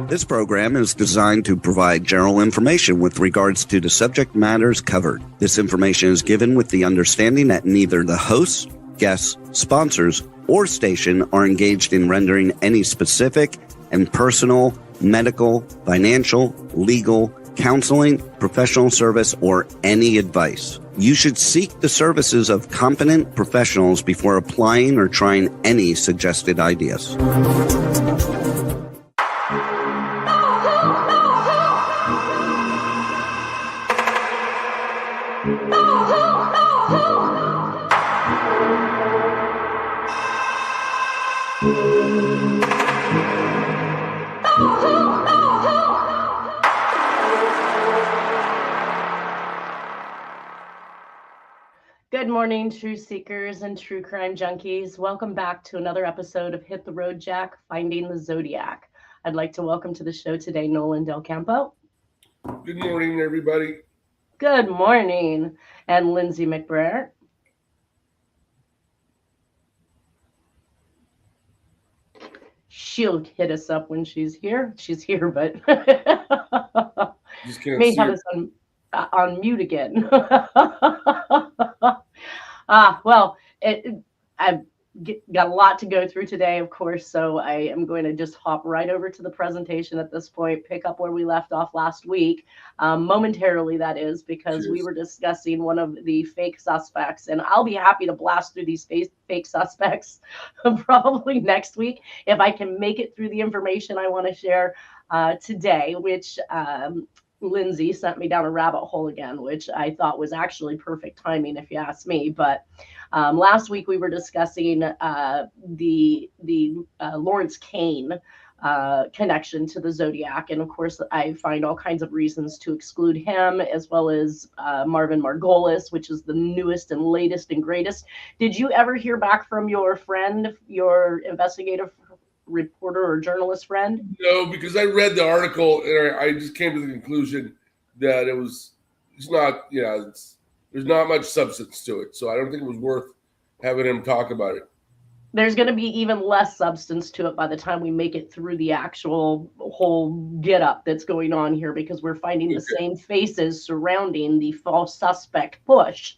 This program is designed to provide general information with regards to the subject matters covered. This information is given with the understanding that neither the hosts, guests, sponsors, or station are engaged in rendering any specific and personal, medical, financial, legal, counseling, professional service, or any advice. You should seek the services of competent professionals before applying or trying any suggested ideas. Good morning, truth seekers and true crime junkies. Welcome back to another episode of Hit the Road, Jack, Finding the Zodiac. I'd like to welcome to the show today Nolan Del Campo. Good morning, everybody. Good morning. And Lindsay McBrayer. She'll hit us up when she's here. She's here, but Just can't may see have her. us on mute again. Well, I've got a lot to go through today, of course, so I am going to just hop right over to the presentation at this point, pick up where we left off last week, momentarily, that is, because we were discussing one of the fake suspects, and I'll be happy to blast through these fake suspects probably next week if I can make it through the information I want to share today, which Lindsay sent me down a rabbit hole again, which I thought was actually perfect timing, if you ask me. But last week we were discussing the Lawrence Klein connection to the Zodiac, and of course I find all kinds of reasons to exclude him, as well as Marvin Margolis, which is the newest and latest and greatest. Did you ever hear back from your friend, your investigative reporter or journalist friend? No, because I read the article and I just came to the conclusion that there's not much substance to it. So I don't think it was worth having him talk about it. There's going to be even less substance to it by the time we make it through the actual whole get up that's going on here, because we're finding the same faces surrounding the false suspect push,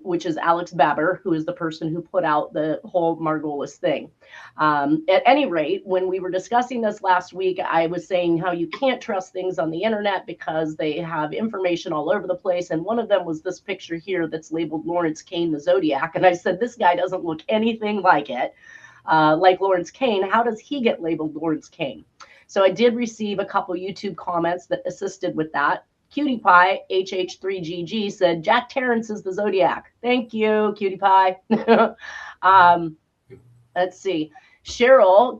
which is Alex Babber, who is the person who put out the whole Margolis thing. At any rate, when we were discussing this last week, I was saying how you can't trust things on the internet because they have information all over the place. And one of them was this picture here that's labeled Lawrence Klein, the Zodiac. And I said, this guy doesn't look anything like it, like Lawrence Klein. How does he get labeled Lawrence Klein? So I did receive a couple YouTube comments that assisted with that. Cutie Pie HH3GG said Jack Terrence is the Zodiac. Thank you, Cutie Pie. Let's see. Cheryl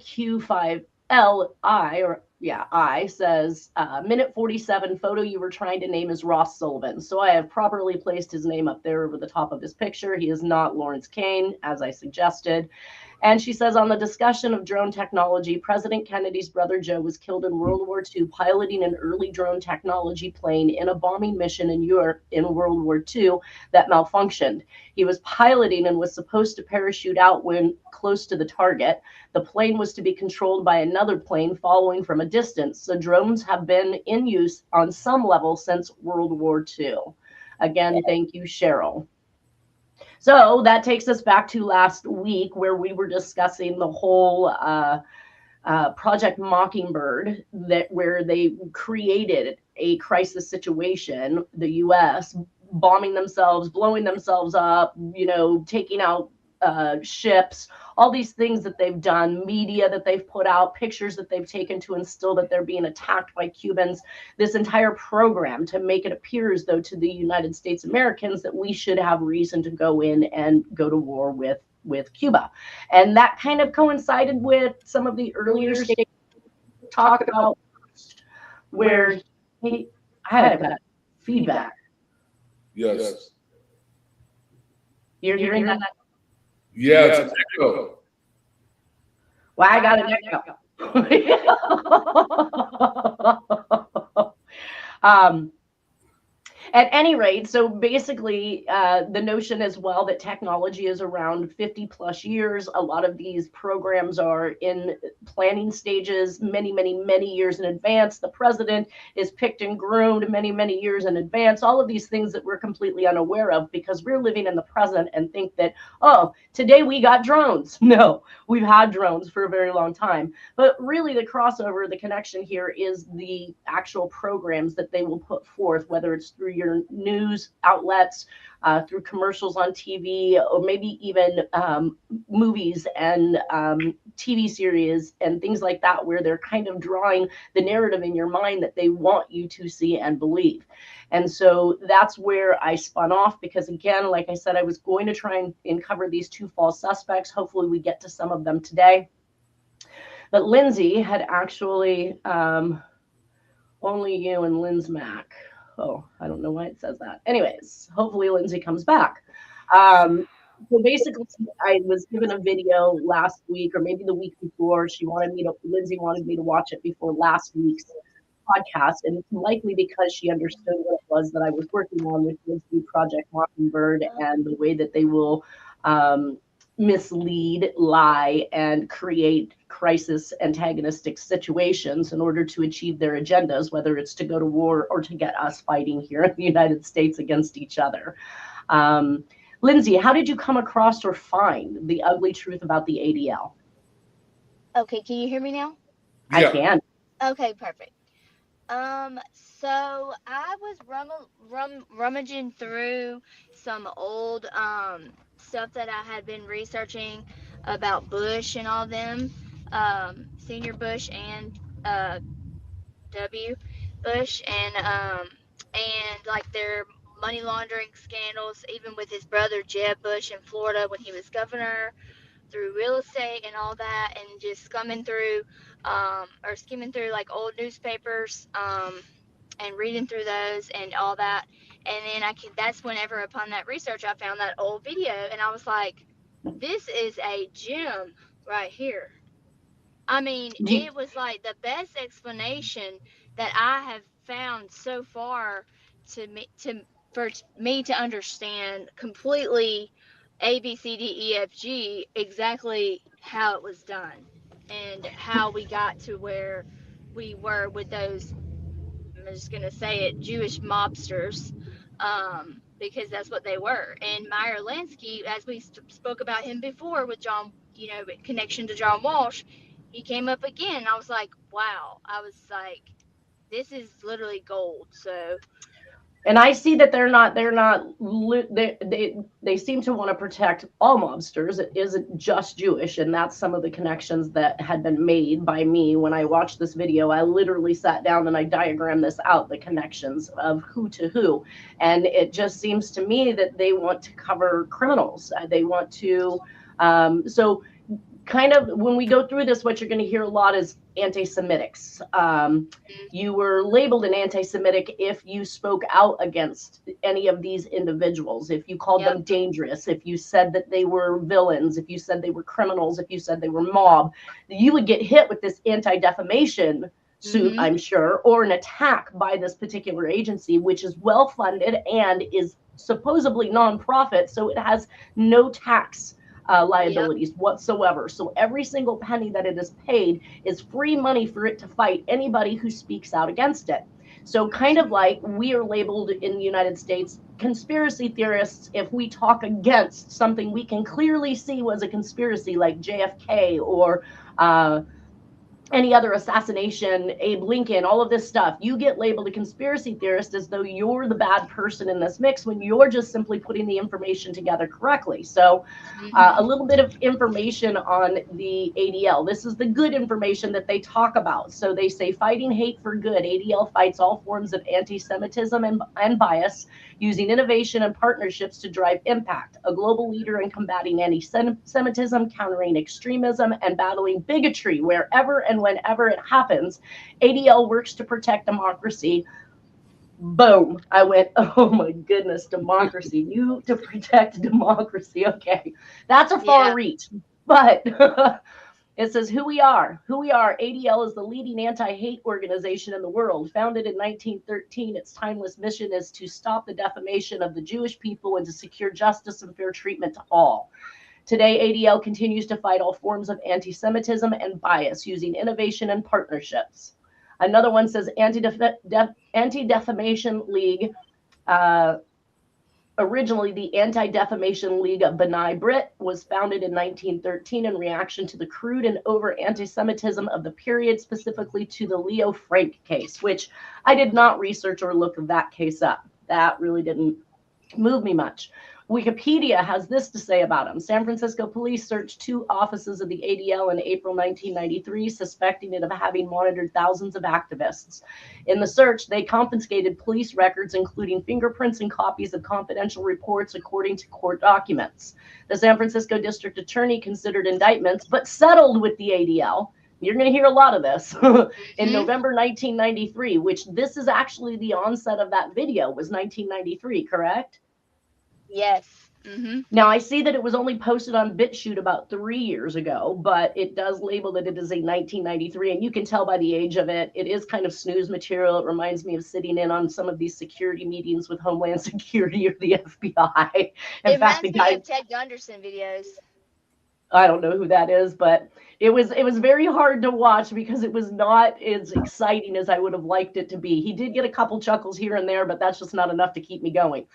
Q5LI says minute 47 photo you were trying to name is Ross Sullivan. So I have properly placed his name up there over the top of his picture. He is not Lawrence Klein, as I suggested. And she says, on the discussion of drone technology, President Kennedy's brother Joe was killed in World War II piloting an early drone technology plane in a bombing mission in Europe in World War II that malfunctioned. He was piloting and was supposed to parachute out when close to the target. The plane was to be controlled by another plane following from a distance. So drones have been in use on some level since World War II. Again, thank you, Cheryl. So that takes us back to last week, where we were discussing the whole Project Mockingbird, where they created a crisis situation, the U.S. bombing themselves, blowing themselves up, taking out ships, all these things that they've done, media that they've put out, pictures that they've taken to instill that they're being attacked by Cubans, this entire program to make it appear as though to the United States Americans that we should have reason to go in and go to war with Cuba. And that kind of coincided with some of the earlier statements talk about where I had feedback. Yes. You're hearing that? Yeah, it's an echo. Well, I got an echo. At any rate, so basically, the notion as well that technology is around 50 plus years. A lot of these programs are in planning stages many, many, many years in advance. The president is picked and groomed many, many years in advance. All of these things that we're completely unaware of because we're living in the present and think that, oh, today we got drones. No, we've had drones for a very long time. But really, the crossover, the connection here is the actual programs that they will put forth, whether it's through your news outlets, through commercials on TV, or maybe even movies and TV series and things like that, where they're kind of drawing the narrative in your mind that they want you to see and believe. And so that's where I spun off because, again, like I said, I was going to try and cover these two false suspects. Hopefully we get to some of them today. But Lindsay had actually only you and Lynn's Mac. Oh, I don't know why it says that. Anyways, hopefully Lindsay comes back. So basically, I was given a video last week or maybe the week before. Lindsay wanted me to watch it before last week's podcast, and it's likely because she understood what it was that I was working on, which was the Project Mockingbird and the way that they will mislead, lie, and create crisis antagonistic situations in order to achieve their agendas, whether it's to go to war or to get us fighting here in the United States against each other. Lindsay, how did you come across or find the ugly truth about the ADL? Okay, can you hear me now? Yeah. I can. Okay, perfect. So I was rummaging through some old stuff that I had been researching about Bush and all them, Senior Bush and W. Bush, and like their money laundering scandals, even with his brother Jeb Bush in Florida when he was governor, through real estate and all that, and just skimming through like old newspapers and reading through those and all that. And then that's whenever upon that research I found that old video, and I was like, this is a gem right here. I mean, it was like the best explanation that I have found so far for me to understand completely A, B, C, D, E, F, G, exactly how it was done and how we got to where we were with those, I'm just going to say it, Jewish mobsters, because that's what they were. And Meyer Lansky, as we spoke about him before with John, connection to John Walsh, he came up again. I was like, wow. I was like, this is literally gold. So, and I see that they seem to want to protect all mobsters. It isn't just Jewish, and that's some of the connections that had been made by me when I watched this video. I literally sat down and I diagrammed this out, the connections of who to who, and it just seems to me that they want to cover criminals. They want to, so kind of when we go through this, what you're going to hear a lot is anti-Semitics. You were labeled an anti-Semitic if you spoke out against any of these individuals, if you called them dangerous, if you said that they were villains, if you said they were criminals, if you said they were mob, you would get hit with this anti-defamation suit, I'm sure, or an attack by this particular agency, which is well-funded and is supposedly nonprofit, so it has no tax liabilities whatsoever. So every single penny that it is paid is free money for it to fight anybody who speaks out against it. So kind of like we are labeled in the United States conspiracy theorists if we talk against something we can clearly see was a conspiracy, like JFK or any other assassination, Abe Lincoln, all of this stuff. You get labeled a conspiracy theorist as though you're the bad person in this mix when you're just simply putting the information together correctly. So a little bit of information on the ADL. This is the good information that they talk about. So they say fighting hate for good. ADL fights all forms of anti-Semitism and bias, using innovation and partnerships to drive impact. A global leader in combating anti-Semitism, countering extremism, and battling bigotry wherever and whenever it happens. ADL works to protect democracy. Boom. I went, oh my goodness, democracy. You to protect democracy. Okay. That's a far reach. But It says who we are. Who we are. ADL is the leading anti-hate organization in the world. Founded in 1913, its timeless mission is to stop the defamation of the Jewish people and to secure justice and fair treatment to all. Today, ADL continues to fight all forms of anti-Semitism and bias using innovation and partnerships. Another one says Anti-Defamation League. Originally, the Anti-Defamation League of B'nai Brit was founded in 1913 in reaction to the crude and over anti-Semitism of the period, specifically to the Leo Frank case, which I did not research or look that case up. That really didn't move me much. Wikipedia has this to say about him. San Francisco police searched 2 offices of the ADL in April 1993, suspecting it of having monitored thousands of activists. In the search, they confiscated police records, including fingerprints and copies of confidential reports, according to court documents. The San Francisco district attorney considered indictments, but settled with the ADL. You're going to hear a lot of this in November 1993, which this is actually the onset of that video, was 1993, correct? Yes. Now, I see that it was only posted on BitChute about 3 years ago, but it does label that it is a 1993, and you can tell by the age of it. It is kind of snooze material. It reminds me of sitting in on some of these security meetings with Homeland Security or the FBI. It reminds me of Ted Gunderson videos. I don't know who that is, but it was very hard to watch because it was not as exciting as I would have liked it to be. He did get a couple chuckles here and there, but that's just not enough to keep me going.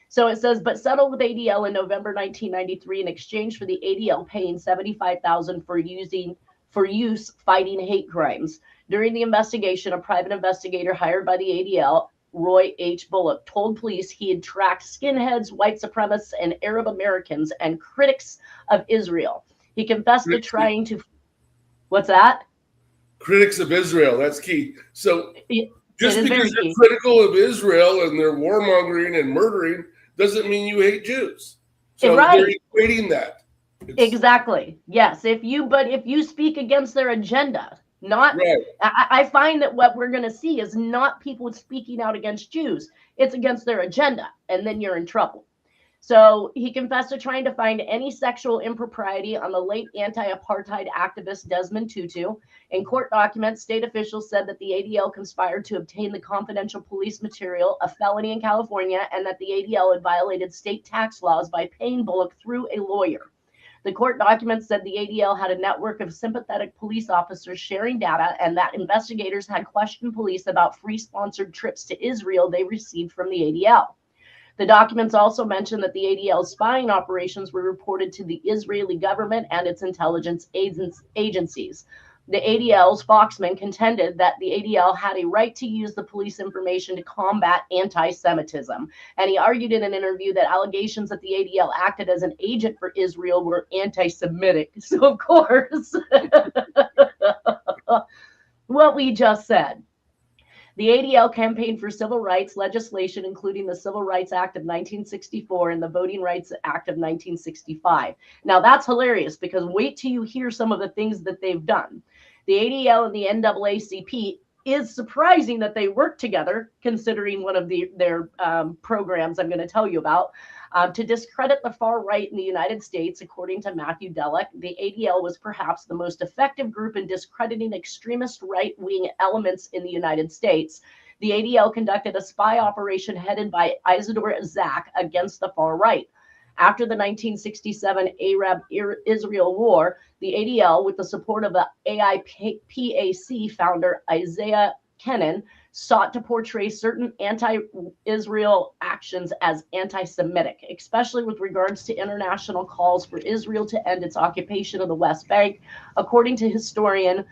So it says, but settled with ADL in November 1993 in exchange for the ADL paying $75,000 for use fighting hate crimes. During the investigation, a private investigator hired by the ADL, Roy H. Bullock, told police he had tracked skinheads, white supremacists, and Arab Americans and critics of Israel. He confessed to trying to... What's that? Critics of Israel. That's key. So just because you're key. critical of Israel and they're warmongering and murdering doesn't mean you hate Jews. So right. They're equating that. Exactly. Yes. If you speak against their agenda, not, right. I find that what we're going to see is not people speaking out against Jews. It's against their agenda. And then you're in trouble. So he confessed to trying to find any sexual impropriety on the late anti-apartheid activist Desmond Tutu. In court documents, state officials said that the ADL conspired to obtain the confidential police material, a felony in California, and that the ADL had violated state tax laws by paying Bullock through a lawyer. The court documents said the ADL had a network of sympathetic police officers sharing data, and that investigators had questioned police about free sponsored trips to Israel they received from the ADL. The documents also mention that the ADL's spying operations were reported to the Israeli government and its intelligence agencies. The ADL's spokesman contended that the ADL had a right to use the police information to combat anti-Semitism. And he argued in an interview that allegations that the ADL acted as an agent for Israel were anti-Semitic. So, of course, what we just said. The ADL campaigned for civil rights legislation, including the Civil Rights Act of 1964 and the Voting Rights Act of 1965. Now, that's hilarious because wait till you hear some of the things that they've done. The ADL and the NAACP is surprising that they work together, considering one of their programs I'm going to tell you about. To discredit the far right in the United States, according to Matthew Dellek, the ADL was perhaps the most effective group in discrediting extremist right-wing elements in the United States. The ADL conducted a spy operation headed by Isidore Zak against the far right. After the 1967 Arab-Israel War, the ADL, with the support of the AIPAC founder Isaiah Kennan, sought to portray certain anti-Israel actions as anti-Semitic, especially with regards to international calls for Israel to end its occupation of the West Bank, according to historian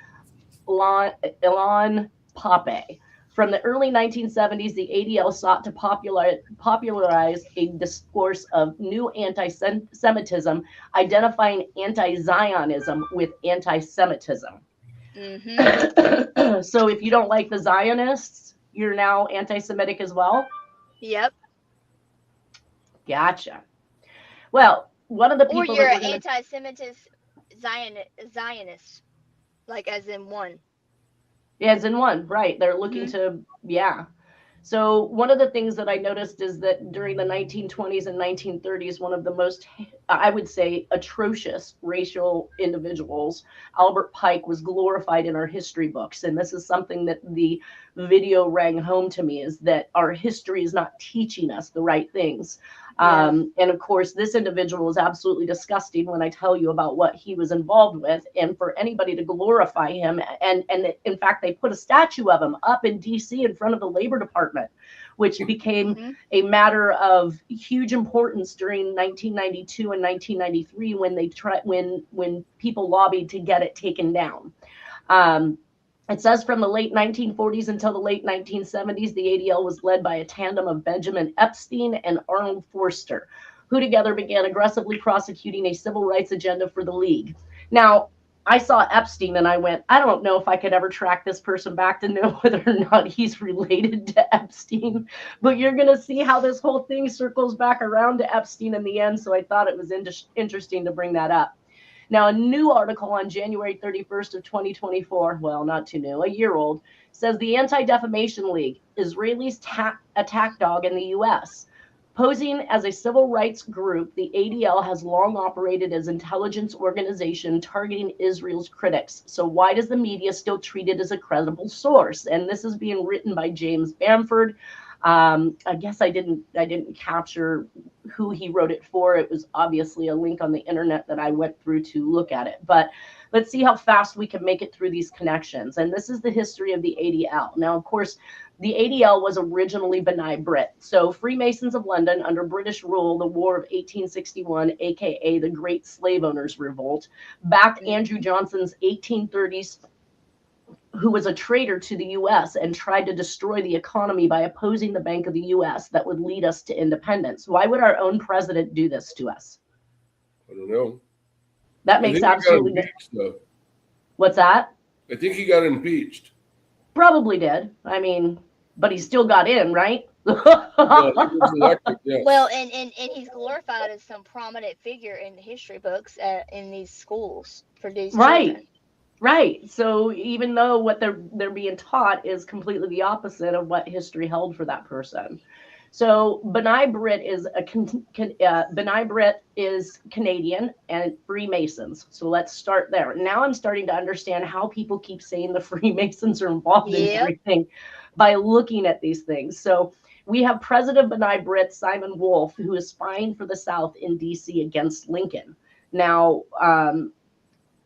Ilan Pape. From the early 1970s, the ADL sought to popularize a discourse of new anti-Semitism, identifying anti-Zionism with anti-Semitism. Mm-hmm. So if you don't like the Zionists, you're now anti-Semitic as well? Yep. Gotcha. Well, one of the people... Or you're an anti-Semitist Zionist, like as in one. As in one, right. They're looking to, yeah. So one of the things that I noticed is that during the 1920s and 1930s, one of the most, I would say, atrocious racial individuals, Albert Pike, was glorified in our history books. And this is something that the video rang home to me, is that our history is not teaching us the right things. Yeah. And of course, this individual is absolutely disgusting when I tell you about what he was involved with. And for anybody to glorify him, and in fact, they put a statue of him up in DC in front of the Labor Department, which became a matter of huge importance during 1992 and 1993 when they when people lobbied to get it taken down. It says from the late 1940s until the late 1970s, the ADL was led by a tandem of Benjamin Epstein and Arnold Forster, who together began aggressively prosecuting a civil rights agenda for the League. Now, I saw Epstein and I went, I don't know if I could ever track this person back to know whether or not he's related to Epstein, but you're going to see how this whole thing circles back around to Epstein in the end. So I thought it was interesting to bring that up. Now, a new article on January 31st of 2024, well, not too new, a year old, says the Anti-Defamation League, Israelis' attack dog in the U.S. Posing as a civil rights group, the ADL has long operated as an intelligence organization targeting Israel's critics. So why does the media still treat it as a credible source? And this is being written by James Bamford. I guess I didn't capture who he wrote it for. It was obviously a link on the internet that I went through to look at it. But let's see how fast we can make it through these connections. And this is the history of the ADL. Now, of course, the ADL was originally B'nai B'rith. So Freemasons of London under British rule, the War of 1861, aka the Great Slave Owners Revolt, backed Andrew Johnson's 1830s, who was a traitor to the U.S. and tried to destroy the economy by opposing the Bank of the U.S. that would lead us to independence. Why would our own president do this to us? I don't know. That makes absolutely no sense. What's that? I think he got impeached. Probably did. I mean, but he still got in, right? Well, he was elected, yes. Well, and he's glorified as some prominent figure in the history books in these schools for these children. Right. So even though what they're being taught is completely the opposite of what history held for that person. So B'nai B'rith is Canadian and Freemasons. So let's start there. Now I'm starting to understand how people keep saying the Freemasons are involved in everything by looking at these things. So we have President B'nai B'rith, Simon Wolf, who is spying for the South in D.C. against Lincoln. Now,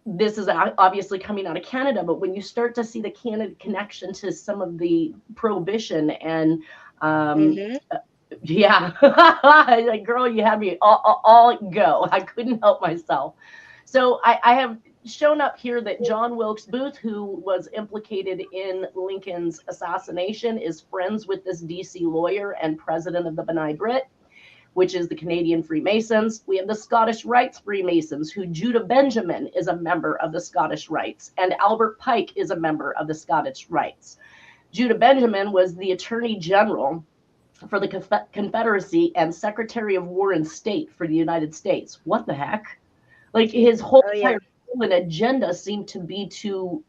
this is obviously coming out of Canada, but when you start to see the Canada connection to some of the prohibition and yeah, like, girl, you had me all go. I couldn't help myself. So I have shown up here that John Wilkes Booth, who was implicated in Lincoln's assassination, is friends with this DC lawyer and president of the B'nai B'rith, which is the Canadian Freemasons. We have the Scottish Rites Freemasons, who Judah Benjamin is a member of the Scottish Rites, and Albert Pike is a member of the Scottish Rites. Judah Benjamin was the Attorney General for the Confederacy and Secretary of War and State for the United States. What the heck? Like, his whole entire agenda seemed to be to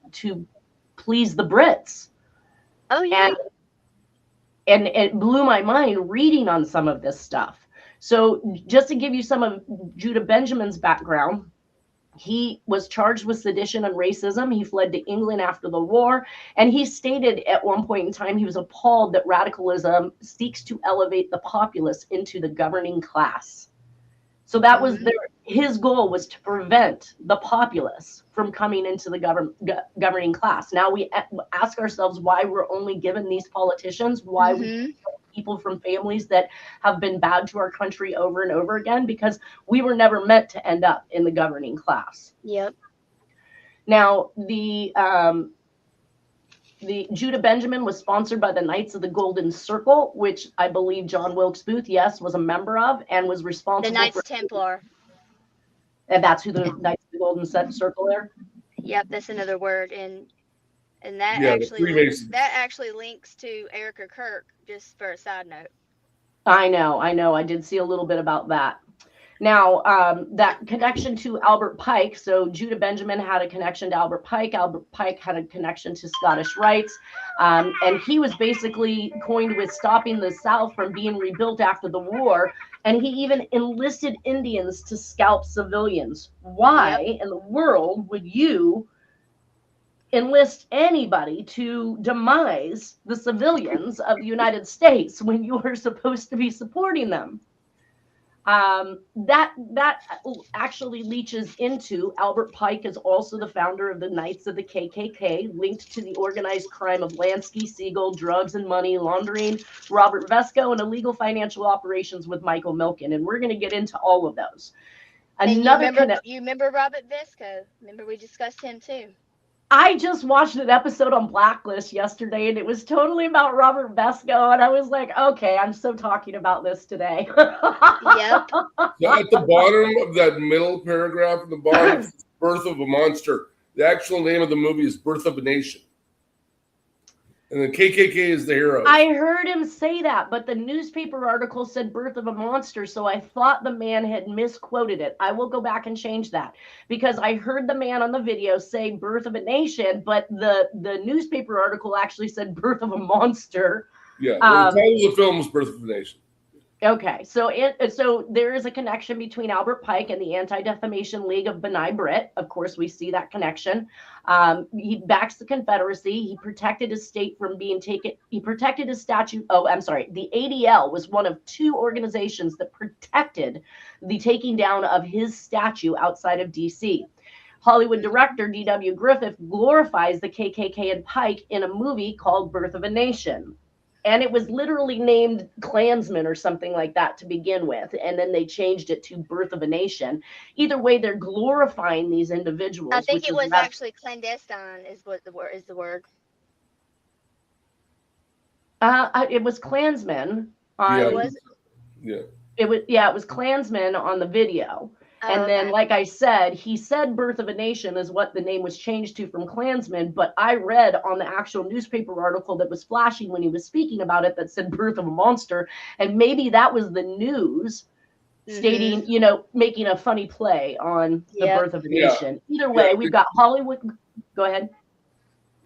please the Brits. Oh, yeah. And it blew my mind reading on some of this stuff. So just to give you some of Judah Benjamin's background, he was charged with sedition and racism. He fled to England after the war. And he stated at one point in time he was appalled that radicalism seeks to elevate the populace into the governing class. So that was his goal, was to prevent the populace from coming into the governing class. Now we ask ourselves why we're only given these politicians, why we people from families that have been bad to our country over and over again, because we were never meant to end up in the governing class. Yep. Now, the Judah Benjamin was sponsored by the Knights of the Golden Circle, which I believe John Wilkes Booth, yes, was a member of, and was responsible the Knights Templar. And that's who the Knights of the Golden Circle are? Yep, that's another word. And that actually links to Erica Kirk, just for a side note. I know. I did see a little bit about that. Now, that connection to Albert Pike, so Judah Benjamin had a connection to Albert Pike. Albert Pike had a connection to Scottish Rites. And he was basically coined with stopping the South from being rebuilt after the war. And he even enlisted Indians to scalp civilians. Why in the world would you enlist anybody to demise the civilians of the United States when you are supposed to be supporting them? That actually leaches into Albert Pike is also the founder of the Knights of the KKK, linked to the organized crime of Lansky, Siegel, drugs and money laundering, Robert Vesco, and illegal financial operations with Michael Milken. And we're going to get into all of those. And you remember Robert Vesco? Remember we discussed him too. I just watched an episode on Blacklist yesterday, and it was totally about Robert Vesco, and I was like, okay, I'm so talking about this today. Yep. So at the bottom of that middle paragraph, in the bottom, Birth of a Monster. The actual name of the movie is Birth of a Nation. And the KKK is the hero. I heard him say that, but the newspaper article said Birth of a Monster, so I thought the man had misquoted it. I will go back and change that, because I heard the man on the video say Birth of a Nation, but the newspaper article actually said Birth of a Monster. Yeah, the title of the film is Birth of a Nation. Okay, so there is a connection between Albert Pike and the Anti-Defamation League of B'nai B'rith. Of course, we see that connection. He backs the Confederacy. He protected his state from being taken. He protected his statue. Oh, I'm sorry. The ADL was one of two organizations that protected the taking down of his statue outside of D.C. Hollywood director D.W. Griffith glorifies the KKK and Pike in a movie called Birth of a Nation. And it was literally named Klansman or something like that to begin with. And then they changed it to Birth of a Nation. Either way, they're glorifying these individuals. I think it was actually clandestine is the word. It was Klansman. It was Klansman on the video. And then, like I said, he said Birth of a Nation is what the name was changed to from Klansman. But I read on the actual newspaper article that was flashing when he was speaking about it that said Birth of a Monster. And maybe that was the news stating, making a funny play on the Birth of a Nation. Either way, we've got Hollywood. Go ahead.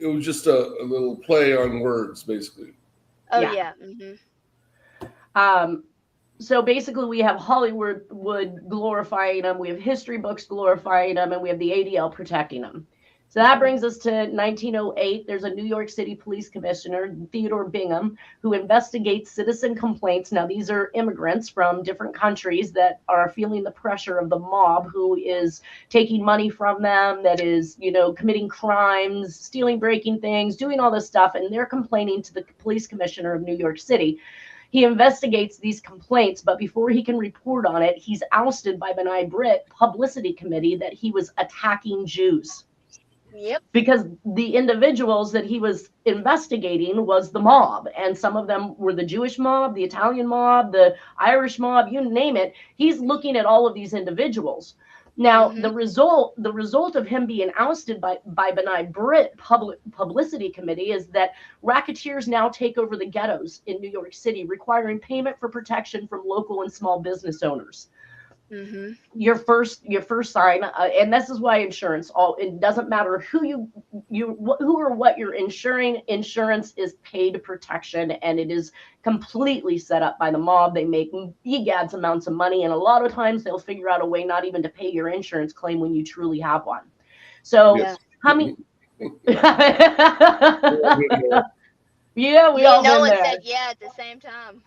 It was just a little play on words, basically. Oh, yeah. Mm-hmm. So basically, we have Hollywood glorifying them, we have history books glorifying them, and we have the ADL protecting them. So that brings us to 1908. There's a New York City police commissioner, Theodore Bingham, who investigates citizen complaints. Now, these are immigrants from different countries that are feeling the pressure of the mob, who is taking money from them, that is, committing crimes, stealing, breaking things, doing all this stuff, and they're complaining to the police commissioner of New York City. He investigates these complaints, but before he can report on it, he's ousted by B'nai B'rith publicity committee that he was attacking Jews. Yep. Because the individuals that he was investigating was the mob, and some of them were the Jewish mob, the Italian mob, the Irish mob, you name it. He's looking at all of these individuals. Now, the result of him being ousted by B'nai B'rith publicity committee is that racketeers now take over the ghettos in New York City, requiring payment for protection from local and small business owners. Mm-hmm. Your first sign, and this is why insurance. It doesn't matter who or what you're insuring. Insurance is paid protection, and it is completely set up by the mob. They make egads amounts of money, and a lot of times they'll figure out a way not even to pay your insurance claim when you truly have one. So, how many? Yeah, we all no been one there. said yeah at the same time.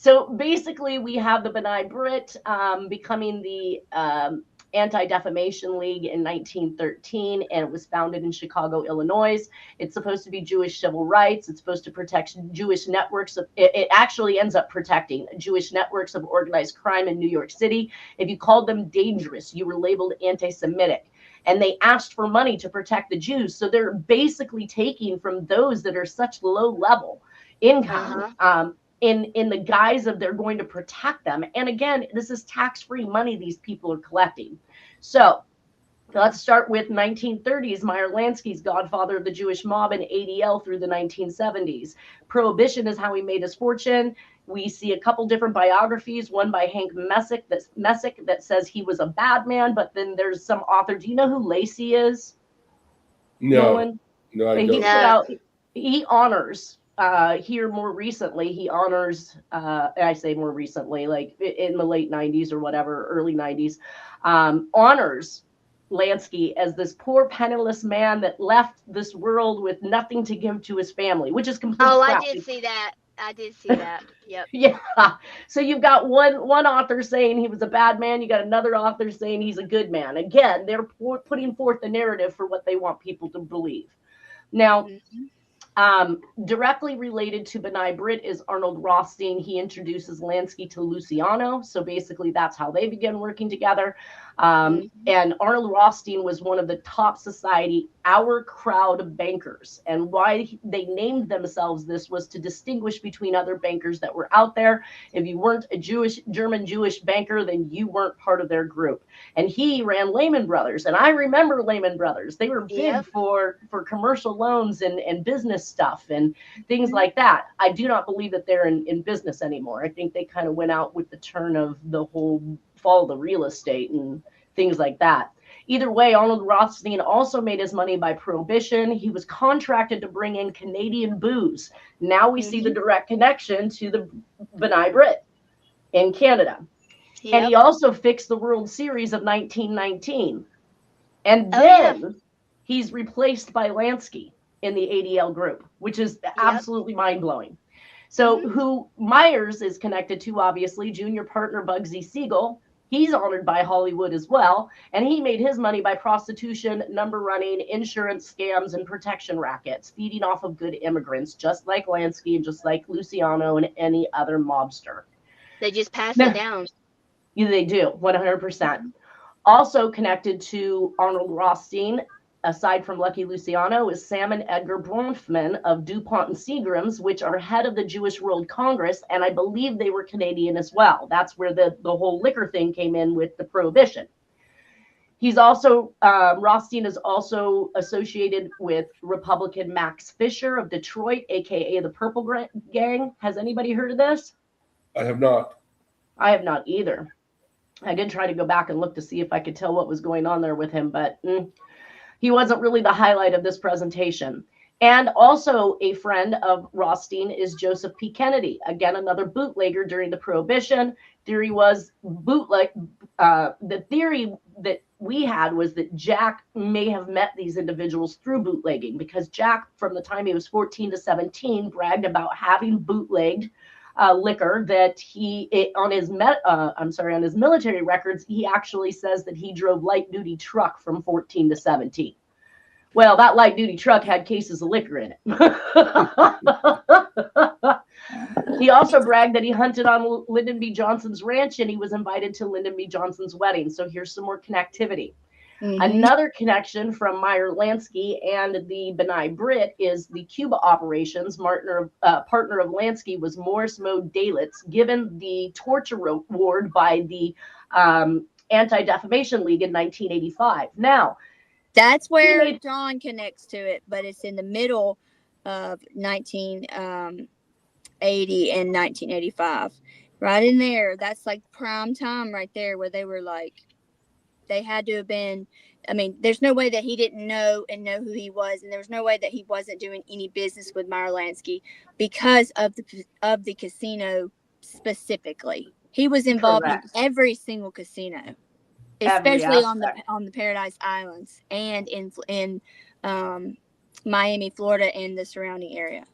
So basically, we have the B'nai B'rith becoming the Anti-Defamation League in 1913, and it was founded in Chicago, Illinois. It's supposed to be Jewish civil rights. It's supposed to protect Jewish networks. It actually ends up protecting Jewish networks of organized crime in New York City. If you called them dangerous, you were labeled anti-Semitic. And they asked for money to protect the Jews. So they're basically taking from those that are such low level income in the guise of they're going to protect them. And again, this is tax-free money these people are collecting. So Let's start with 1930s. Meyer Lansky's godfather of the Jewish mob and ADL through the 1970s. Prohibition is how he made his fortune. We see a couple different biographies, one by Hank Messick that says he was a bad man, but then there's some author. Do you know who Lacey is? No, Nolan? no, I He don't. put out, he honors here more recently, he honors, I say more recently, like in the late 90s or whatever, early 90s, honors Lansky as this poor penniless man that left this world with nothing to give to his family, which is complete Oh, crap. I did see that. I did see that. Yep. Yeah. So you've got one author saying he was a bad man. You got another author saying he's a good man. Again, they're putting forth the narrative for what they want people to believe. Now, directly related to B'nai B'rith is Arnold Rothstein. He introduces Lansky to Luciano. So basically, that's how they began working together. And Arnold Rothstein was one of the top society, our crowd bankers. And why they named themselves this was to distinguish between other bankers that were out there. If you weren't a German Jewish banker, then you weren't part of their group. And he ran Lehman Brothers. And I remember Lehman Brothers. They were big for commercial loans and business stuff and things like that. I do not believe that they're in business anymore. I think they kind of went out with the turn of the whole fall of the real estate and things like that. Either way, Arnold Rothstein also made his money by prohibition. He was contracted to bring in Canadian booze. Now we see the direct connection to the B'nai B'rith in Canada. Yep. And he also fixed the World Series of 1919. And then he's replaced by Lansky in the ADL group, which is absolutely mind-blowing. So who Myers is connected to, obviously, junior partner Bugsy Siegel. He's honored by Hollywood as well. And he made his money by prostitution, number running, insurance scams, and protection rackets, feeding off of good immigrants, just like Lansky and just like Luciano and any other mobster. They just pass it down. Yeah, they do, 100%. Also connected to Arnold Rothstein, aside from Lucky Luciano, is Sam and Edgar Bronfman of DuPont and Seagram's, which are head of the Jewish World Congress, and I believe they were Canadian as well. That's where the whole liquor thing came in with the prohibition. He's also, Rothstein is also associated with Republican Max Fisher of Detroit, aka the Purple Gang. Has anybody heard of this? I have not. I have not either. I did try to go back and look to see if I could tell what was going on there with him, but he wasn't really the highlight of this presentation. And also a friend of Rothstein is Joseph P. Kennedy, again, another bootlegger during the Prohibition. Theory was the theory that we had was that Jack may have met these individuals through bootlegging, because Jack, from the time he was 14 to 17, bragged about having bootlegged liquor that on his military records, he actually says that he drove light duty truck from 14 to 17. Well, that light duty truck had cases of liquor in it. He also bragged that he hunted on Lyndon B. Johnson's ranch and he was invited to Lyndon B. Johnson's wedding. So here's some more connectivity. Another connection from Meyer Lansky and the B'nai B'rith is the Cuba operations. Partner of Lansky was Morris Moe Dalitz, given the torture award by the Anti-Defamation League in 1985. Now, that's where John connects to it, but it's in the middle of 1980 and 1985. Right in there, that's like prime time right there, where they were like, they had to have been, I mean, there's no way that he didn't know who he was, and there was no way that he wasn't doing any business with Meyer Lansky because of the casino specifically. He was involved in every single casino, especially on the Paradise Islands and in Miami, Florida, and the surrounding area.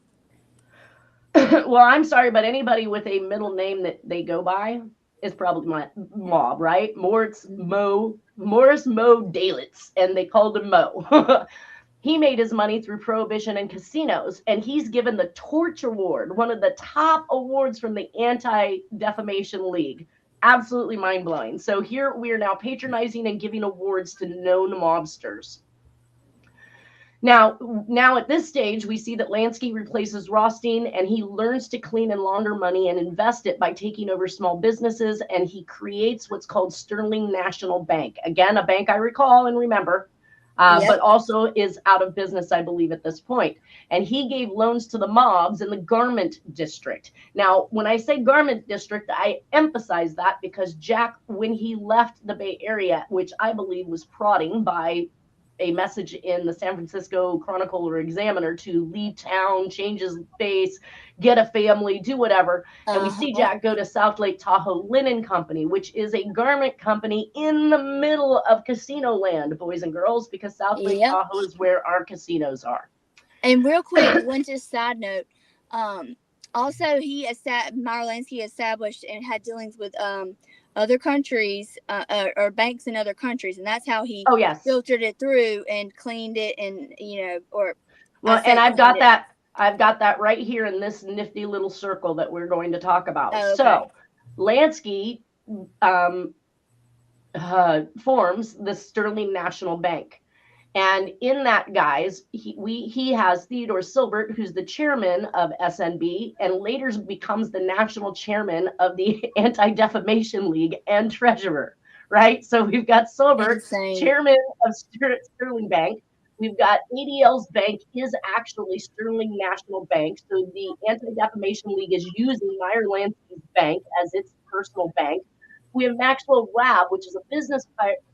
Well, I'm sorry, but anybody with a middle name that they go by is probably my mob, right? Morris Moe Dalitz, and they called him Mo. He made his money through prohibition and casinos, and he's given the Torch Award, one of the top awards from the Anti-Defamation League. Absolutely mind-blowing. So here we are now patronizing and giving awards to known mobsters. Now at this stage, we see that Lansky replaces Rothstein, and he learns to clean and launder money and invest it by taking over small businesses, and he creates what's called Sterling National Bank. Again, a bank I recall and remember, but also is out of business, I believe, at this point. And he gave loans to the mobs in the garment district. Now, when I say garment district, I emphasize that because Jack, when he left the Bay Area, which I believe was prodding by a message in the San Francisco Chronicle or Examiner to leave town, change his base, get a family, do whatever. And we see Jack go to South Lake Tahoe Linen Company, which is a garment company in the middle of casino land, boys and girls, because South Lake Tahoe is where our casinos are. And real quick, one just side note. Also, Meyer Lansky established and had dealings with other countries or banks in other countries, and that's how he filtered it through and cleaned it, and and I've got that right here in this nifty little circle that we're going to talk about. So Lansky forms the Sterling National Bank. And in that, guys, he has Theodore Silbert, who's the chairman of SNB, and later becomes the national chairman of the Anti-Defamation League and treasurer, right? So we've got Silbert, chairman of Sterling Bank. We've got ADL's bank is actually Sterling National Bank. So the Anti-Defamation League is using Meyer Lansky's bank as its personal bank. We have Maxwell Rabb, which is a business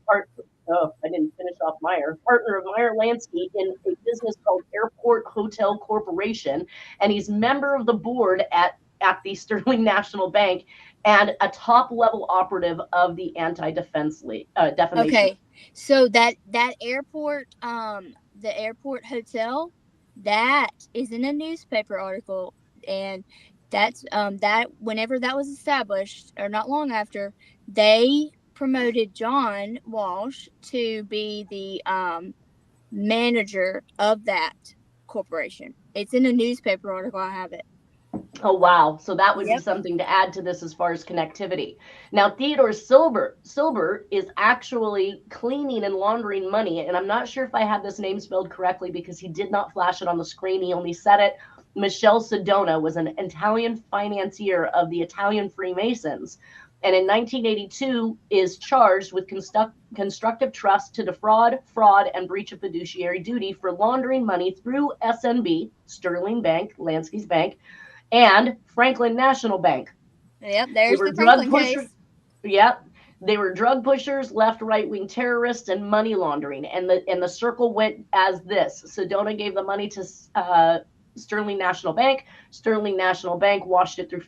partner. Oh, I didn't finish off Meyer. Partner of Meyer Lansky in a business called Airport Hotel Corporation, and he's member of the board at the Sterling National Bank and a top-level operative of the Anti-Defense League. Defamation. Okay, so that airport, the Airport Hotel, that is in a newspaper article, and that's that whenever that was established, or not long after, they promoted John Walsh to be the manager of that corporation. It's in a newspaper article. I have it. Oh, wow. So that would be something to add to this as far as connectivity. Now, Theodore Silbert is actually cleaning and laundering money. And I'm not sure if I had this name spelled correctly because he did not flash it on the screen. He only said it. Michele Sedona was an Italian financier of the Italian Freemasons. And in 1982 is charged with constructive trust to defraud, fraud, and breach of fiduciary duty for laundering money through SNB, Sterling Bank, Lansky's bank, and Franklin National Bank. Yep, there's the Franklin case. Yep, they were drug pushers, left, right-wing terrorists, and money laundering. And the circle went as this. Sedona gave the money to Sterling National Bank. Sterling National Bank washed it through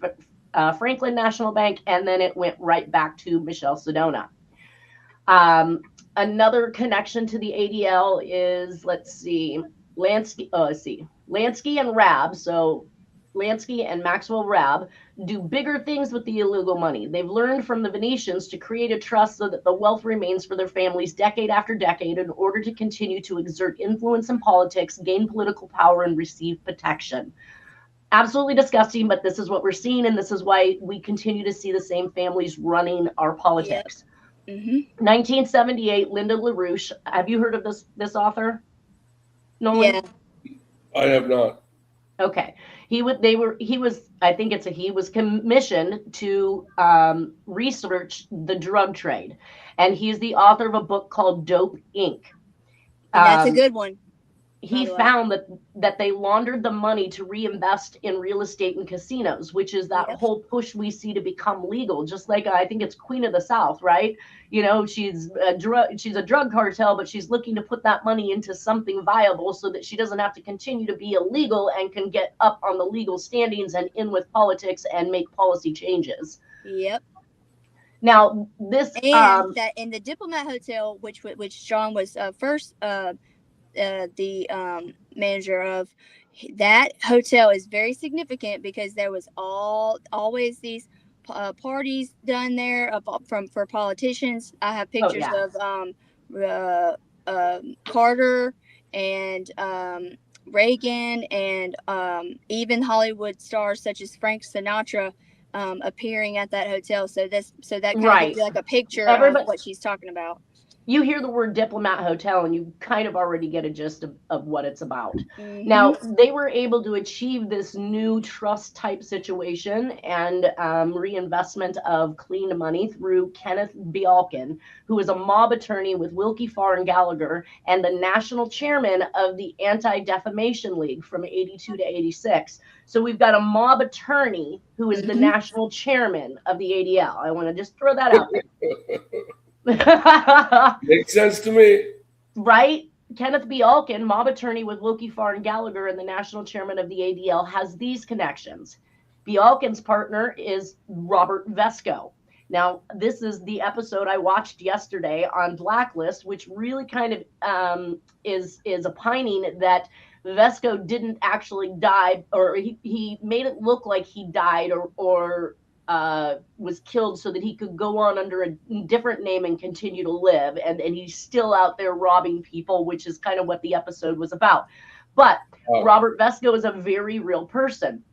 Franklin National Bank, and then it went right back to Michele Sedona. Another connection to the ADL is, Lansky and Rabb. So Lansky and Maxwell Rabb do bigger things with the illegal money. They've learned from the Venetians to create a trust so that the wealth remains for their families decade after decade in order to continue to exert influence in politics, gain political power, and receive protection. Absolutely disgusting, but this is what we're seeing, and this is why we continue to see the same families running our politics. Yep. Mm-hmm. 1978, Linda LaRouche. Have you heard of this author? Nolan? Yeah. I have not. Okay. He was commissioned to research the drug trade, and he's the author of a book called Dope Inc. And that's a good one. He found that they laundered the money to reinvest in real estate and casinos, which is that whole push we see to become legal. Just like I think it's Queen of the South, right? You know, she's a drug cartel, but she's looking to put that money into something viable so that she doesn't have to continue to be illegal and can get up on the legal standings and in with politics and make policy changes. Yep. Now this and that in the Diplomat Hotel, which John was first. The manager of that hotel is very significant because there was always these parties done there for politicians. I have pictures of Carter and Reagan and even Hollywood stars such as Frank Sinatra appearing at that hotel. So that kind of gives you like a picture of what she's talking about. you hear the word Diplomat Hotel and you kind of already get a gist of what it's about. Mhm. Now, they were able to achieve this new trust type situation and reinvestment of clean money through Kenneth Bialkin, who is a mob attorney with Wilkie Farr and Gallagher and the national chairman of the Anti-Defamation League from 82 to 86. So we've got a mob attorney who is the national chairman of the ADL. I want to just throw that out there. Makes sense to me. Right? Kenneth Bialkin, mob attorney with Wilkie Farr and Gallagher and the national chairman of the ADL, has these connections. Bialkin's partner is Robert Vesco. Now, this is the episode I watched yesterday on Blacklist, which really kind of is opining that Vesco didn't actually die, or he made it look like he died or was killed so that he could go on under a different name and continue to live. And he's still out there robbing people, which is kind of what the episode was about. But Robert Vesco is a very real person.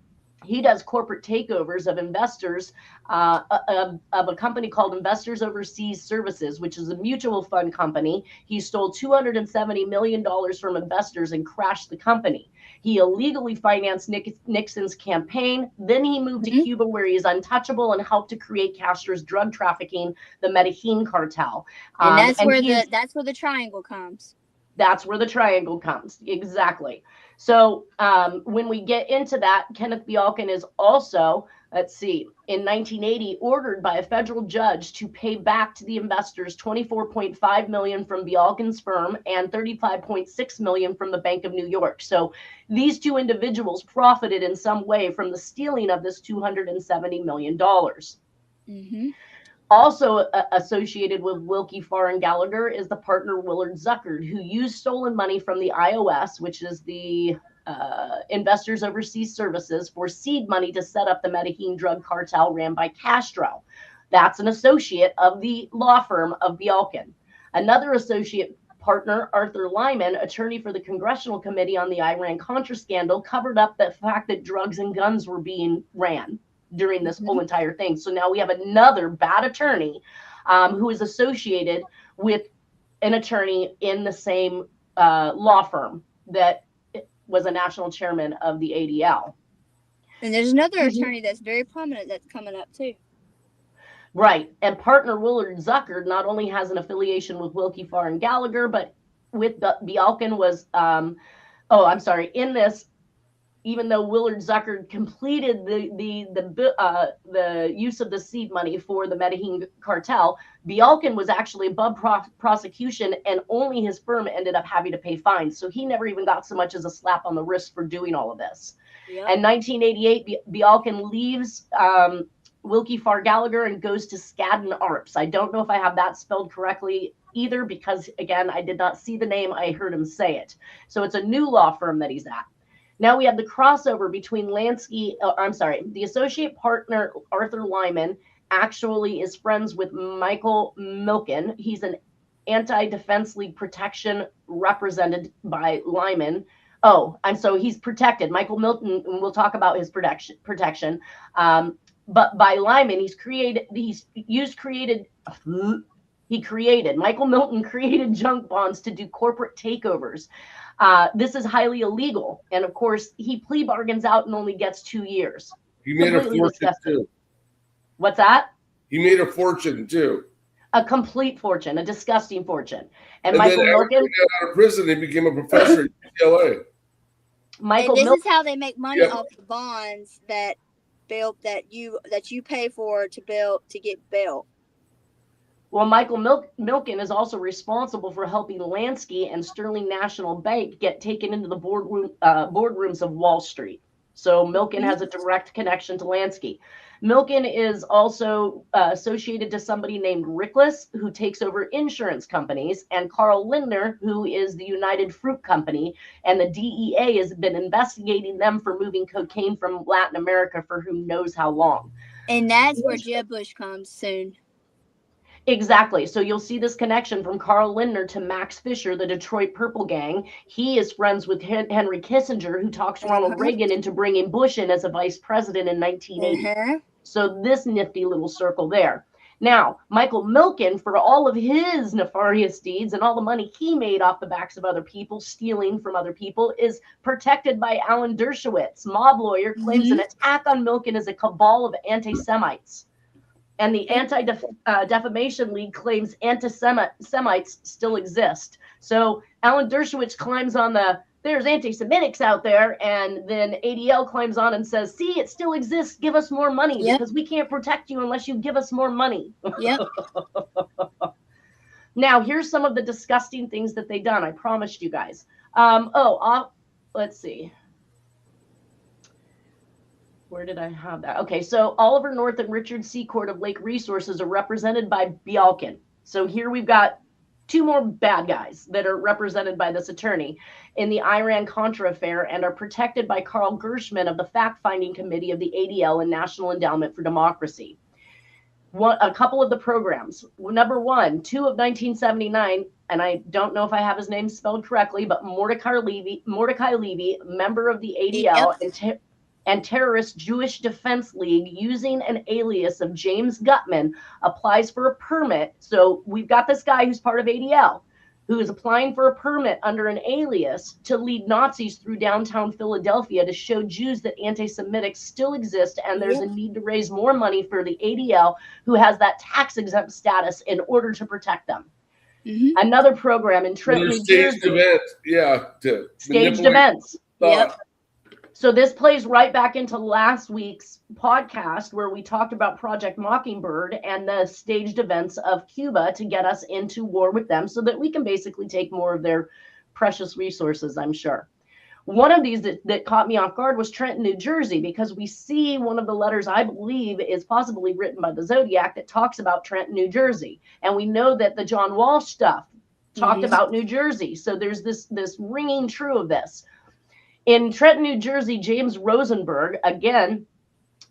He does corporate takeovers of investors of a company called Investors Overseas Services, which is a mutual fund company. He stole $270 million from investors and crashed the company. He illegally financed Nixon's campaign. Then he moved to Cuba, where he is untouchable and helped to create Castro's drug trafficking, the Medellin cartel. And that's where the triangle comes. That's where the triangle comes. Exactly. So when we get into that, Kenneth Bialkin is also, let's see, in 1980, ordered by a federal judge to pay back to the investors $24.5 million from Bialkin's firm and $35.6 million from the Bank of New York. So these two individuals profited in some way from the stealing of this $270 million. Mm-hmm. Also associated with Wilkie Farr and Gallagher is the partner Willard Zuckert, who used stolen money from the IOS, which is the Investors Overseas Services, for seed money to set up the Medellin drug cartel ran by Castro. That's an associate of the law firm of Bialkin. Another associate partner, Arthur Lyman, attorney for the Congressional Committee on the Iran-Contra scandal, covered up the fact that drugs and guns were being ran during this whole entire thing. So now we have another bad attorney who is associated with an attorney in the same law firm that was a national chairman of the ADL. And there's another attorney that's very prominent that's coming up too. Right. And partner Willard Zuckert not only has an affiliation with Wilkie Farr and Gallagher, but with Bialkin was, in this, even though Willard Zuckert completed the use of the seed money for the Medellin cartel, Bialkin was actually above prosecution, and only his firm ended up having to pay fines. So he never even got so much as a slap on the wrist for doing all of this. Yep. In 1988, Bialkin leaves Wilkie Farr Gallagher and goes to Skadden Arps. I don't know if I have that spelled correctly either, because, again, I did not see the name. I heard him say it. So it's a new law firm that he's at. Now we have the crossover between the associate partner, Arthur Lyman, actually is friends with Michael Milken. He's an anti-defense league protection represented by Lyman. He's protected. Michael Milton, and we'll talk about his protection. But by Lyman, Michael Milton created junk bonds to do corporate takeovers. This is highly illegal. And of course, he plea bargains out and only gets 2 years. He made a fortune too. What's that? He made a fortune too. A complete fortune, a disgusting fortune. And Michael then Milken got out of prison. He became a professor at UCLA. Is how they make money off the bonds that you pay for to get bail. Well, Michael Milken is also responsible for helping Lansky and Sterling National Bank get taken into the boardrooms of Wall Street. So Milken has a direct connection to Lansky. Milken is also associated to somebody named Rickless, who takes over insurance companies, and Carl Lindner, who is the United Fruit Company, and the DEA has been investigating them for moving cocaine from Latin America for who knows how long. And that's where Jeb Bush comes soon. Exactly. So you'll see this connection from Carl Lindner to Max Fisher, the Detroit Purple Gang. He is friends with Henry Kissinger, who talks Ronald Reagan into bringing Bush in as a vice president in 1980. So this nifty little circle there. Now, Michael Milken, for all of his nefarious deeds and all the money he made off the backs of other people, stealing from other people, is protected by Alan Dershowitz. Mob lawyer claims an attack on Milken is a cabal of anti-Semites. And the Anti-Defamation League claims anti-Semites still exist. So Alan Dershowitz climbs on there's anti-Semitics out there, and then ADL climbs on and says, see, it still exists. Give us more money because we can't protect you unless you give us more money. Yep. Now, here's some of the disgusting things that they've done. I promised you guys. Let's see. Where did I have that? Okay, so Oliver North and Richard Secord of Lake Resources are represented by Bialkin. So here we've got 2 more bad guys that are represented by this attorney in the Iran-Contra affair and are protected by Carl Gershman of the fact-finding committee of the ADL and National Endowment for Democracy. A couple of the programs. Number 1, 2 of 1979, and I don't know if I have his name spelled correctly, but Mordecai Levy, member of the ADL and terrorist Jewish Defense League, using an alias of James Gutman, applies for a permit. So we've got this guy who's part of ADL, who is applying for a permit under an alias to lead Nazis through downtown Philadelphia to show Jews that anti-Semitic still exist, and there's a need to raise more money for the ADL, who has that tax-exempt status, in order to protect them. Another program in Trenton, New Jersey. Staged events. Yep. So this plays right back into last week's podcast where we talked about Project Mockingbird and the staged events of Cuba to get us into war with them so that we can basically take more of their precious resources, I'm sure. One of these that caught me off guard was Trenton, New Jersey, because we see one of the letters, I believe, is possibly written by the Zodiac that talks about Trenton, New Jersey. And we know that the John Walsh stuff talked about New Jersey. So there's this ringing true of this. In Trenton, New Jersey, James Rosenberg, again,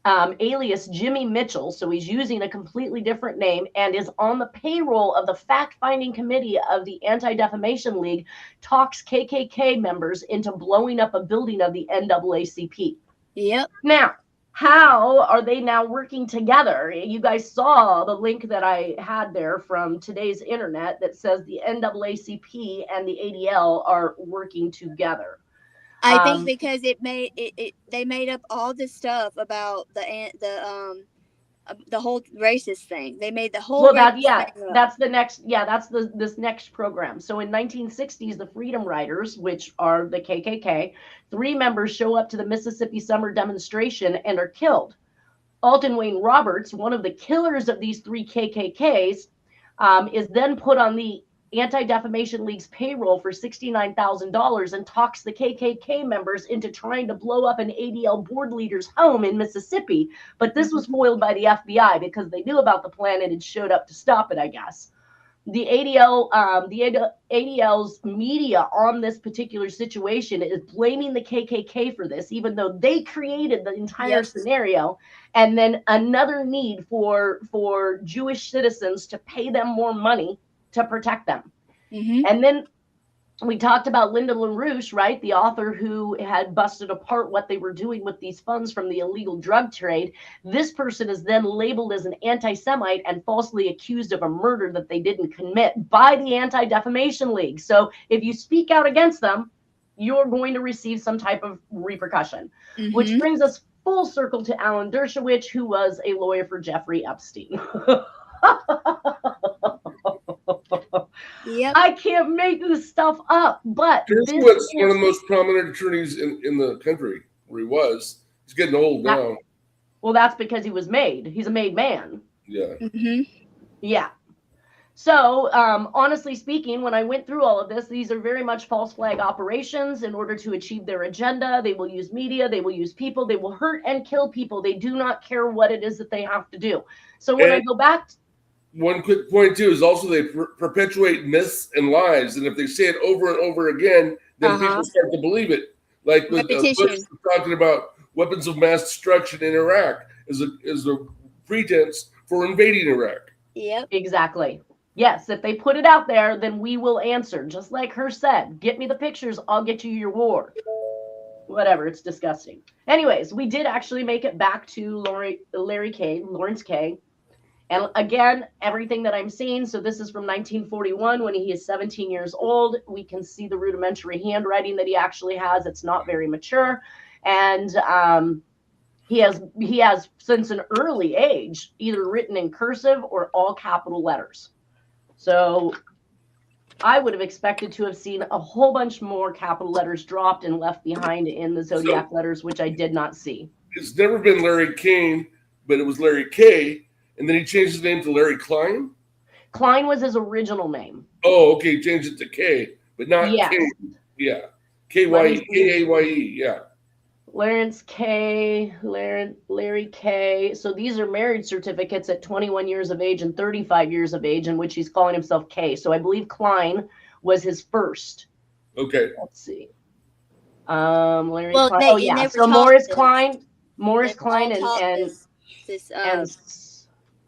alias Jimmy Mitchell, so he's using a completely different name, and is on the payroll of the fact-finding committee of the Anti-Defamation League, talks KKK members into blowing up a building of the NAACP. Yep. Now, how are they now working together? You guys saw the link that I had there from today's internet that says the NAACP and the ADL are working together. I think because they made up all this stuff about the whole racist thing. They made the whole. Well, that's the next. Yeah, that's this next program. So in 1960s, the Freedom Riders, which are the KKK, 3 members show up to the Mississippi summer demonstration and are killed. Alton Wayne Roberts, one of the killers of these 3 KKKs, is then put on the Anti-Defamation League's payroll for $69,000 and talks the KKK members into trying to blow up an ADL board leader's home in Mississippi. But this was foiled by the FBI because they knew about the plan and had showed up to stop it, I guess. The ADL's media on this particular situation is blaming the KKK for this, even though they created the entire scenario. And then another need for Jewish citizens to pay them more money to protect them. And then we talked about Linda LaRouche, right? The author who had busted apart what they were doing with these funds from the illegal drug trade. This person is then labeled as an anti-Semite and falsely accused of a murder that they didn't commit by the Anti-Defamation League. So if you speak out against them, you're going to receive some type of repercussion, which brings us full circle to Alan Dershowitz, who was a lawyer for Jeffrey Epstein. Yep. I can't make this stuff up, but Dershowitz is one of the most prominent attorneys in the country, where he was. He's getting old now. Well, that's because he was made. He's a made man. Yeah. Yeah. So, honestly speaking, when I went through all of this, these are very much false flag operations in order to achieve their agenda. They will use media. They will use people. They will hurt and kill people. They do not care what it is that they have to do. So when I go back... One quick point, too, is also they perpetuate myths and lies. And if they say it over and over again, then people start to believe it. Like with Bush talking about weapons of mass destruction in Iraq is a pretense for invading Iraq. Yep. Exactly. Yes, if they put it out there, then we will answer. Just like her said, get me the pictures, I'll get you your war. Whatever, it's disgusting. Anyways, we did actually make it back to Lawrence K. And again, everything that I'm seeing, so this is from 1941 when he is 17 years old. We can see the rudimentary handwriting that he actually has. It's not very mature. And he has since an early age either written in cursive or all capital letters. So I would have expected to have seen a whole bunch more capital letters dropped and left behind in the Zodiac letters, which I did not see. It's never been Larry Kane, but it was Larry K. And then he changed his name to Larry Klein? Klein was his original name. Oh, okay. Changed it to K, but not K. Yeah. K-A-Y-E. Yeah. Lawrence K. Larry K. So these are marriage certificates at 21 years of age and 35 years of age in which he's calling himself K. So I believe Klein was his first. Okay. Let's see. Larry Klein. Oh, yeah. So Morris Klein and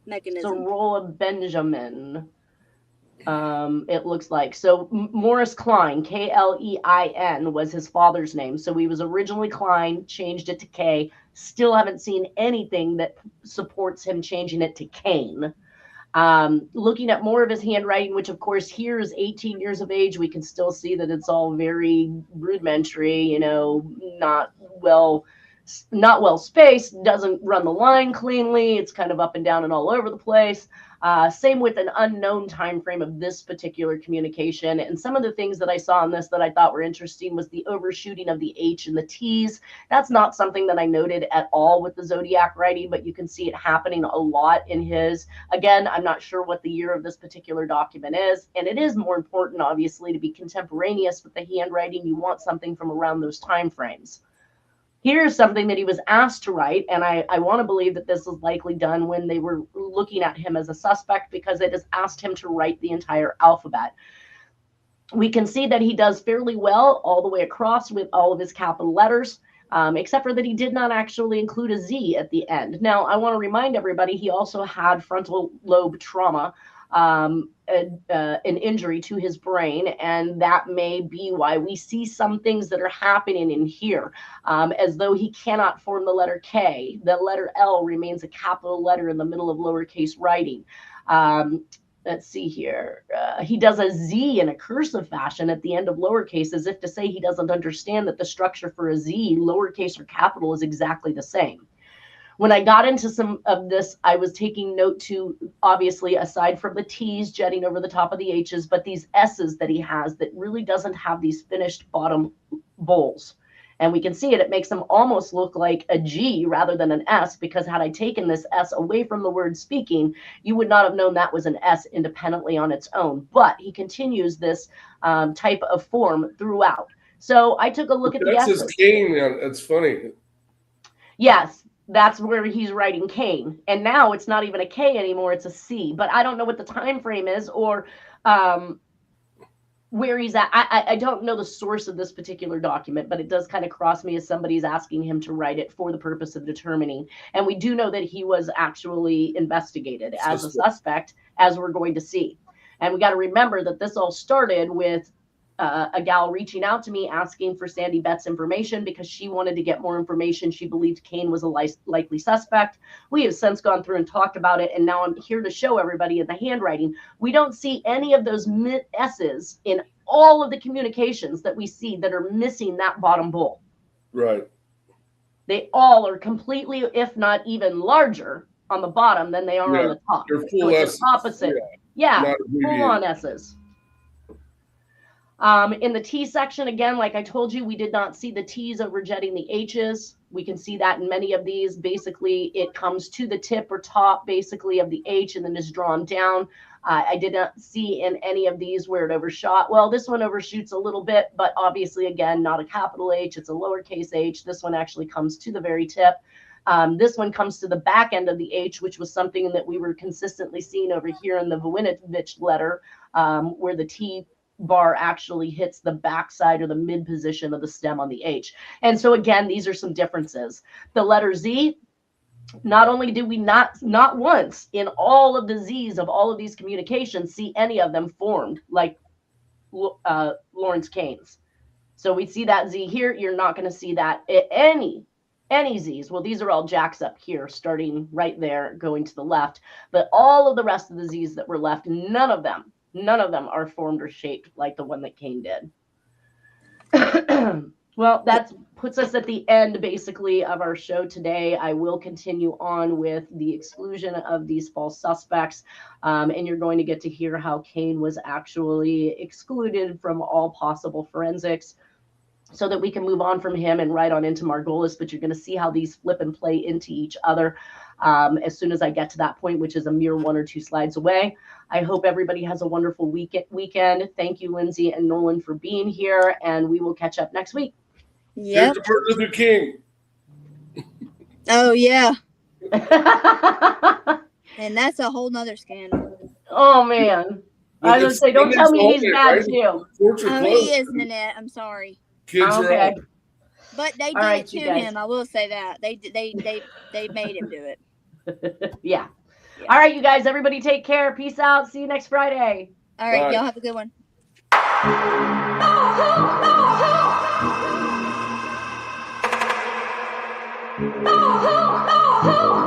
mechanism. Sorolla Benjamin. It looks like. So Morris Klein, Klein, was his father's name. So he was originally Klein, changed it to K. Still haven't seen anything that supports him changing it to Kane. Looking at more of his handwriting, which of course here is 18 years of age, we can still see that it's all very rudimentary, not well spaced, doesn't run the line cleanly. It's kind of up and down and all over the place. Same with an unknown time frame of this particular communication. And some of the things that I saw in this that I thought were interesting was the overshooting of the H and the T's. That's not something that I noted at all with the Zodiac writing, but you can see it happening a lot in his. Again, I'm not sure what the year of this particular document is. And it is more important, obviously, to be contemporaneous with the handwriting. You want something from around those time frames. Here's something that he was asked to write, and I want to believe that this was likely done when they were looking at him as a suspect, because it has asked him to write the entire alphabet. We can see that he does fairly well all the way across with all of his capital letters, except for that he did not actually include a Z at the end. Now, I want to remind everybody he also had frontal lobe trauma, an injury to his brain, and that may be why we see some things that are happening in here, as though he cannot form the letter K. The letter L remains a capital letter in the middle of lowercase writing. Let's see here. He does a Z in a cursive fashion at the end of lowercase, as if to say he doesn't understand that the structure for a Z, lowercase or capital, is exactly the same. When I got into some of this, I was taking note to, obviously, aside from the T's jetting over the top of the H's, but these S's that he has that really doesn't have these finished bottom bowls. And we can see it. It makes him almost look like a G rather than an S, because had I taken this S away from the word speaking, you would not have known that was an S independently on its own. But he continues this type of form throughout. So I took a look at the S's. That's his Kane. That's funny. Yes. That's where he's writing Kane. And now it's not even a K anymore, it's a C. But I don't know what the time frame is or where he's at. I don't know the source of this particular document, but it does kind of cross me as somebody's asking him to write it for the purpose of determining. And we do know that he was actually investigated as a suspect, as we're going to see. And we got to remember that this all started with a gal reaching out to me asking for Sandy Betts information because she wanted to get more information. She believed Kane was a likely suspect. We have since gone through and talked about it, and now I'm here to show everybody in the handwriting. We don't see any of those S's in all of the communications that we see that are missing that bottom bowl. Right. They all are completely, if not even larger, on the bottom than they are on the top. They're full S's. Opposite. Yeah, full-on S's. In the T section, again, like I told you, we did not see the T's overjetting the H's. We can see that in many of these. Basically, it comes to the tip or top, basically, of the H and then is drawn down. I did not see in any of these where it overshot. Well, this one overshoots a little bit, but obviously, again, not a capital H. It's a lowercase h. This one actually comes to the very tip. This one comes to the back end of the H, which was something that we were consistently seeing over here in the Voinovich letter, where the T bar actually hits the backside or the mid position of the stem on the H. And so again, these are some differences. The letter Z, not only do we not once in all of the Z's of all of these communications see any of them formed like Lawrence Kane's. So we see that Z here. You're not going to see that any any Z's. Well, these are all jacks up here, starting right there, going to the left. But all of the rest of the Z's that were left, none of them are formed or shaped like the one that Cain did. Well, that puts us at the end, basically, of our show today. I will continue on with the exclusion of these false suspects, and you're going to get to hear how Cain was actually excluded from all possible forensics so that we can move on from him and right on into Margolis. But you're going to see how these flip and play into each other as soon as I get to that point, which is a mere 1 or 2 slides away. I hope everybody has a wonderful weekend. Thank you, Lindsay and Nolan, for being here, and we will catch up next week. Yep. Here's Martin Luther King. Oh, yeah. And that's a whole nother scandal. Oh, man. I was going to say, don't tell me he's bad, right? too. Oh, he is, Nanette. I'm sorry. Kids are Okay. out. But they did All right, it to you guys. him. I will say that. They made him do it. Yeah. All right, you guys. Everybody take care. Peace out. See you next Friday. All right. Bye. Y'all have a good one. Oh,